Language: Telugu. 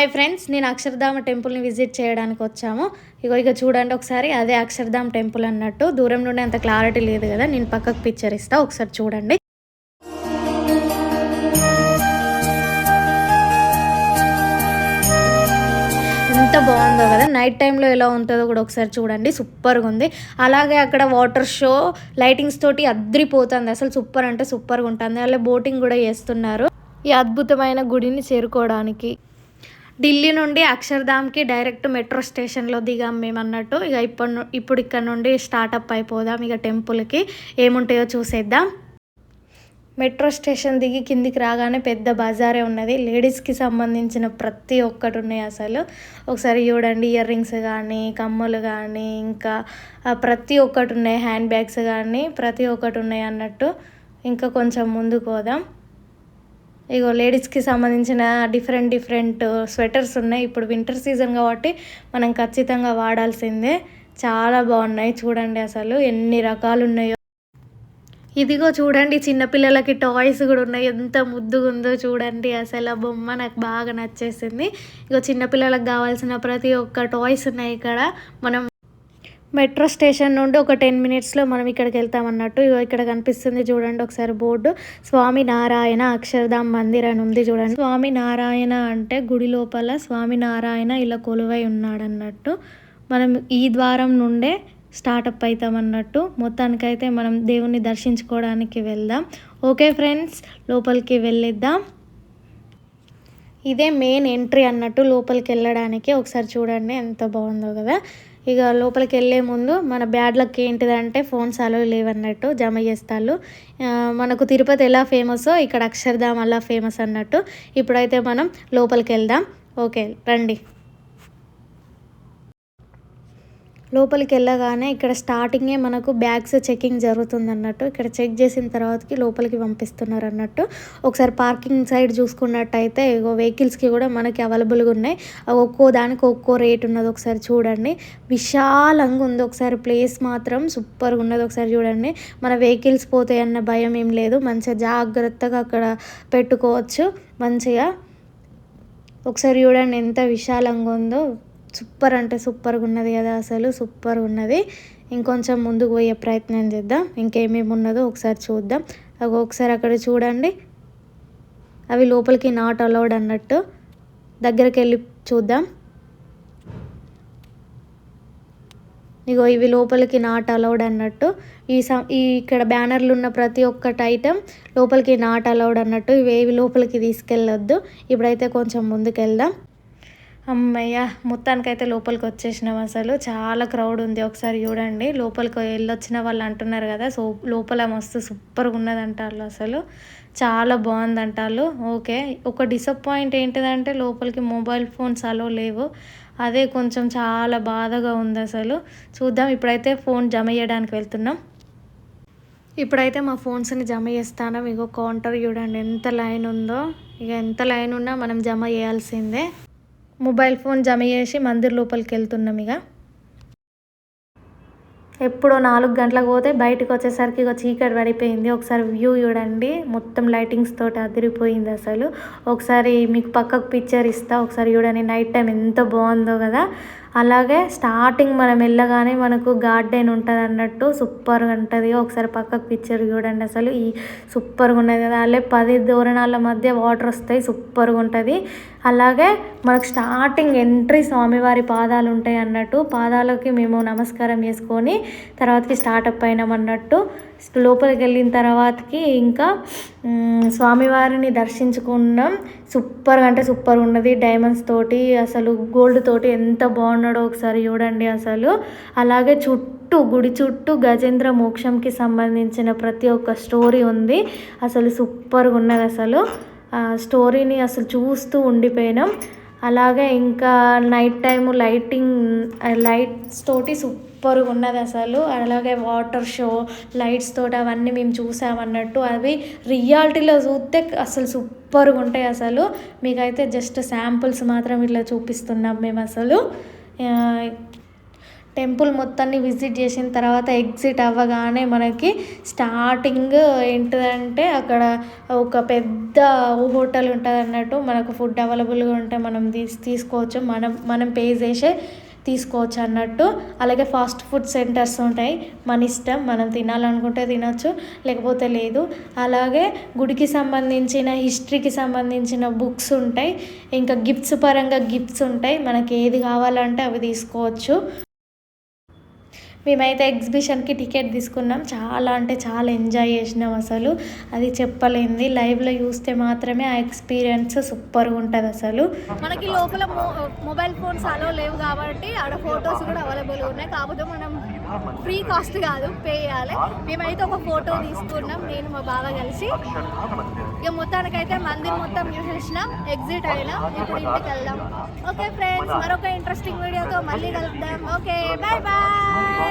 హాయ్ ఫ్రెండ్స్, నేను అక్షరధామ టెంపుల్ని విజిట్ చేయడానికి వచ్చాము. ఇక చూడండి ఒకసారి, అదే అక్షరధామ టెంపుల్ అన్నట్టు. దూరం నుండి అంత క్లారిటీ లేదు కదా, నేను పక్కకు పిక్చర్ ఇస్తా, ఒకసారి చూడండి. ఎంత బాగుందో కదా, నైట్ టైంలో ఎలా ఉంటుందో కూడా ఒకసారి చూడండి. సూపర్గా ఉంది. అలాగే అక్కడ వాటర్ షో లైటింగ్స్ తోటి అద్రిపోతుంది, అసలు సూపర్ అంటే సూపర్గా ఉంటుంది. అలాగే బోటింగ్ కూడా చేస్తున్నారు ఈ అద్భుతమైన గుడిని చేరుకోవడానికి. ఢిల్లీ నుండి అక్షర్ధామ్కి డైరెక్ట్ మెట్రో స్టేషన్లో దిగాం మేము అన్నట్టు. ఇక ఇప్పుడు ఇక్కడ నుండి స్టార్టప్ అయిపోదాం. ఇక టెంపుల్కి ఏముంటాయో చూసేద్దాం. మెట్రో స్టేషన్ దిగి కిందికి రాగానే పెద్ద బజారే ఉన్నది. లేడీస్కి సంబంధించిన ప్రతి ఒక్కటి ఉన్నాయి అసలు. ఒకసారి చూడండి, ఇయర్ రింగ్స్ కానీ, కమ్మలు కానీ, ఇంకా ప్రతి ఒక్కటి ఉన్నాయి. హ్యాండ్ బ్యాగ్స్ కానీ ప్రతి ఒక్కటి ఉన్నాయి అన్నట్టు. ఇంకా కొంచెం ముందుకు పోదాం. ఇగో లేడీస్కి సంబంధించిన డిఫరెంట్ స్వెటర్స్ ఉన్నాయి. ఇప్పుడు వింటర్ సీజన్ కాబట్టి మనం ఖచ్చితంగా వాడాల్సిందే. చాలా బాగున్నాయి చూడండి, అసలు ఎన్ని రకాలు ఉన్నాయో. ఇదిగో చూడండి, చిన్నపిల్లలకి టాయ్స్ కూడా ఉన్నాయి. ఎంత ముద్దుగా ఉందో చూడండి అసలు. ఆ బొమ్మ నాకు బాగా నచ్చేసింది. ఇగో చిన్నపిల్లలకు కావాల్సిన ప్రతి ఒక్క టాయ్స్ ఉన్నాయి ఇక్కడ. మనం మెట్రో స్టేషన్ నుండి ఒక 10 మినిట్స్లో మనం ఇక్కడికి వెళ్తామన్నట్టు. ఇక్కడ కనిపిస్తుంది చూడండి ఒకసారి బోర్డు, స్వామి నారాయణ అక్షరధామ్ మందిర్ అని ఉంది చూడండి. స్వామి నారాయణ అంటే గుడి లోపల స్వామి నారాయణ ఇలా కొలువై ఉన్నాడు అన్నట్టు. మనం ఈ ద్వారం నుండే స్టార్టప్ అవుతామన్నట్టు. మొత్తానికైతే మనం దేవుణ్ణి దర్శించుకోవడానికి వెళ్దాం. ఓకే ఫ్రెండ్స్, లోపలికి వెళ్ళిద్దాం. ఇదే మెయిన్ ఎంట్రీ అన్నట్టు లోపలికి వెళ్ళడానికి. ఒకసారి చూడండి ఎంత బాగుందో కదా. ఇక లోపలికి వెళ్ళే ముందు మన బ్యాడ్ లక్ ఏంటిదంటే ఫోన్స్ అలో లేవన్నట్టు, జమ చేస్తాళ్ళు. మనకు తిరుపతి ఎలా ఫేమసో ఇక్కడ అక్షరధామ్ అలా ఫేమస్ అన్నట్టు. ఇప్పుడైతే మనం లోపలికి వెళ్దాం. ఓకే రండి. లోపలికి వెళ్ళగానే ఇక్కడ స్టార్టింగే మనకు బ్యాగ్స్ చెకింగ్ జరుగుతుంది అన్నట్టు. ఇక్కడ చెక్ చేసిన తర్వాతకి లోపలికి పంపిస్తున్నారు అన్నట్టు. ఒకసారి పార్కింగ్ సైడ్ చూసుకున్నట్టయితే వెహికల్స్కి కూడా మనకి అవైలబుల్గా ఉన్నాయి. ఒక్కో దానికి ఒక్కో రేట్ ఉన్నది. ఒకసారి చూడండి, విశాలంగా ఉంది. ఒకసారి ప్లేస్ మాత్రం సూపర్గా ఉన్నది. ఒకసారి చూడండి, మన వెహికల్స్ పోతాయన్న భయం ఏం లేదు. మంచిగా జాగ్రత్తగా అక్కడ పెట్టుకోవచ్చు మంచిగా. ఒకసారి చూడండి ఎంత విశాలంగా ఉందో. సూపర్ అంటే సూపర్గా ఉన్నది కదా, అసలు సూపర్గా ఉన్నది. ఇంకొంచెం ముందుకు పోయే ప్రయత్నం చేద్దాం. ఇంకేమేమి ఉన్నదో ఒకసారి చూద్దాం. ఒకసారి అక్కడ చూడండి, అవి లోపలికి నాట్ అలౌడ్ అన్నట్టు. దగ్గరికి వెళ్ళి చూద్దాం. ఇగో ఇవి లోపలికి నాట్ అలౌడ్ అన్నట్టు. ఇక్కడ బ్యానర్లు ఉన్న ప్రతి ఒక్కటి ఐటెం లోపలికి నాట్ అలౌడ్ అన్నట్టు. ఇవేవి లోపలికి తీసుకెళ్ళొద్దు. ఇప్పుడైతే కొంచెం ముందుకు వెళ్దాం. అమ్మయ్య, మొత్తానికైతే లోపలికి వచ్చేసినాం. అసలు చాలా క్రౌడ్ ఉంది. ఒకసారి చూడండి, లోపలికి వెళ్ళొచ్చిన వాళ్ళు అంటున్నారు కదా, సో లోపల మస్తు సూపర్గా ఉన్నదంటారు. అసలు చాలా బాగుందంటారు. ఓకే, ఒక డిసప్పాయింట్ ఏంటిదంటే లోపలికి మొబైల్ ఫోన్స్ అలో లేవు. అదే కొంచెం చాలా బాధగా ఉంది అసలు. చూద్దాం. ఇప్పుడైతే ఫోన్ జమ చేయడానికి వెళ్తున్నాం. ఇప్పుడైతే మా ఫోన్స్ని జమ చేస్తాను. ఇగో కౌంటర్ చూడండి ఎంత లైన్ ఉందో. ఇక ఎంత లైన్ ఉన్నా మనం జమ చేయాల్సిందే. మొబైల్ ఫోన్ జమ చేసి మందిర్ లోపలికి వెళ్తున్నాం. ఇక ఎప్పుడో 4 గంటలకు పోతే బయటకు వచ్చేసరికి ఇక చీకటి పడిపోయింది. ఒకసారి వ్యూ చూడండి, మొత్తం లైటింగ్స్ తోటి అదిరిపోయింది అసలు. ఒకసారి మీకు పక్కకు పిక్చర్ ఇస్తా, ఒకసారి చూడండి నైట్ టైం ఎంత బాగుందో కదా. అలాగే స్టార్టింగ్ మనం వెళ్ళగానే మనకు గార్డెన్ ఉంటుంది అన్నట్టు, సూపర్గా ఉంటుంది. ఒకసారి పక్కకు పిక్చర్ చూడండి, అసలు ఈ సూపర్గా ఉన్నది కదా. అలాగే 10 దూరణాల మధ్య వాటర్ వస్తాయి, సూపర్గా ఉంటుంది. అలాగే మనకు స్టార్టింగ్ ఎంట్రీ స్వామివారి పాదాలు ఉంటాయి అన్నట్టు. పాదాలకి మేము నమస్కారం చేసుకొని తర్వాతకి స్టార్టప్ అయినాం అన్నట్టు. లోపలికి వెళ్ళిన తర్వాతకి ఇంకా స్వామివారిని దర్శించుకున్నాం. సూపర్గా అంటే సూపర్గా ఉన్నది. డైమండ్స్ తోటి అసలు గోల్డ్ తోటి ఎంత బాగున్నాడో ఒకసారి చూడండి అసలు. అలాగే గుడి చుట్టూ గజేంద్ర మోక్షంకి సంబంధించిన ప్రతి ఒక్క స్టోరీ ఉంది. అసలు సూపర్గా ఉన్నది అసలు. స్టోరీని అసలు చూస్తూ ఉండిపోయినాం. అలాగే ఇంకా నైట్ టైము లైట్స్ తోటి సూపర్గా ఉన్నది అసలు. అలాగే వాటర్ షో లైట్స్ తోటి అవన్నీ మేము చూసామన్నట్టు. అవి రియాలిటీలో చూస్తే అసలు సూపర్గా ఉంటాయి అసలు. మీకైతే జస్ట్ శాంపుల్స్ మాత్రం ఇట్లా చూపిస్తున్నాం మేము అసలు. టెంపుల్ మొత్తాన్ని విజిట్ చేసిన తర్వాత ఎగ్జిట్ అవ్వగానే మనకి స్టార్టింగ్ ఏంటిదంటే అక్కడ ఒక పెద్ద హోటల్ ఉంటుంది అన్నట్టు. మనకు ఫుడ్ అవైలబుల్గా ఉంటే మనం తీసుకోవచ్చు, మనం పే చేసే తీసుకోవచ్చు అన్నట్టు. అలాగే ఫాస్ట్ ఫుడ్ సెంటర్స్ ఉంటాయి, మన ఇష్టం, మనం తినాలనుకుంటే తినచ్చు లేకపోతే లేదు. అలాగే గుడికి సంబంధించిన హిస్టరీకి సంబంధించిన బుక్స్ ఉంటాయి, ఇంకా గిఫ్ట్స్ పరంగా గిఫ్ట్స్ ఉంటాయి, మనకి ఏది కావాలంటే అవి తీసుకోవచ్చు. మేమైతే ఎగ్జిబిషన్కి టికెట్ తీసుకున్నాం, చాలా అంటే చాలా ఎంజాయ్ చేసినాం. అసలు అది చెప్పలేంది, లైవ్లో చూస్తే మాత్రమే ఆ ఎక్స్పీరియన్స్ సూపర్గా ఉంటుంది. అసలు మనకి లోపల మొబైల్ ఫోన్స్ అలో లేవు కాబట్టి ఆడ ఫొటోస్ కూడా అవైలబుల్గా ఉన్నాయి, కాకపోతే మనం ఫ్రీ కాస్ట్ కాదు, పే చేయాలి. మేమైతే ఒక ఫోటో తీసుకున్నాం, నేను మా బావ కలిసి. ఇక మొత్తానికైతే మందిర్ మొత్తం చూసేసినాం, ఎగ్జిట్ అయినా. ఇప్పుడు ఇంటికి వెళ్దాం. ఓకే ఫ్రెండ్స్, మరొక ఇంట్రెస్టింగ్ వీడియోతో మళ్ళీ కలుద్దాం. Okay, bye bye.